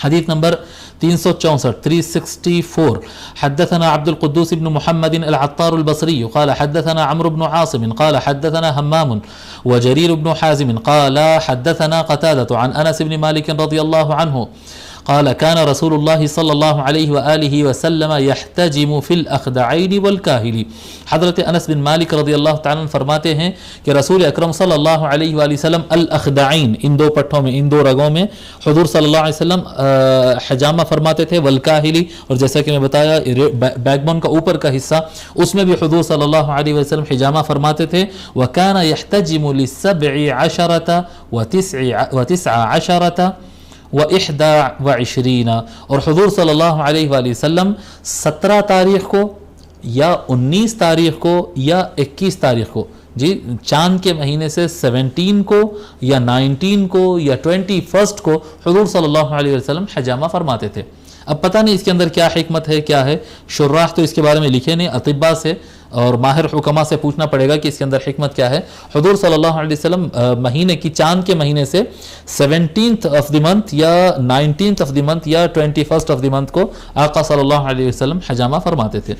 حديث نمبر 364 حدثنا عبد القدوس بن محمد العطار البصري قال حدثنا عمرو بن عاصم قال حدثنا همام وجرير بن حازم قال حدثنا قتادة عن أنس بن مالك رضي الله عنه قال كان رسول الله صلی اللہ علیہ وآلہ وسلم يحتجم في الأخدعين والكاهل. حضرت انس بن مالک رضی اللہ تعالیٰ فرماتے ہیں کہ رسول اکرم صلی اللہ علیہ وآلہ وسلم الاخدعین، ان دو پٹھوں میں، ان دو رگوں میں حضور صلی اللہ علیہ وسلم حجامہ فرماتے تھے، والکاہلی، اور جیسا کہ میں بتایا بیک بون کا اوپر کا حصہ، اس میں بھی حضور صلی اللہ علیہ وسلم حجامہ فرماتے تھے. وكان يحتجم ل17 و19 و21، اور حضور صلی اللہ علیہ وآلہ وسلم 17 تاریخ کو یا 19 تاریخ کو یا 21 تاریخ کو، جی چاند کے مہینے سے 17 کو یا 19 کو یا 21 کو حضور صلی اللہ علیہ وسلم حجامہ فرماتے تھے. اب پتہ نہیں اس کے اندر کیا حکمت ہے، کیا ہے، شراح تو اس کے بارے میں لکھے نہیں، اطباء سے اور ماہر حکما سے پوچھنا پڑے گا کہ اس کے اندر حکمت کیا ہے. حضور صلی اللہ علیہ وسلم مہینے کی، چاند کے مہینے سے 17th آف دی منتھ یا 19th آف دی منتھ یا 21st آف دی منتھ کو آقا صلی اللہ علیہ وسلم حجامہ فرماتے تھے.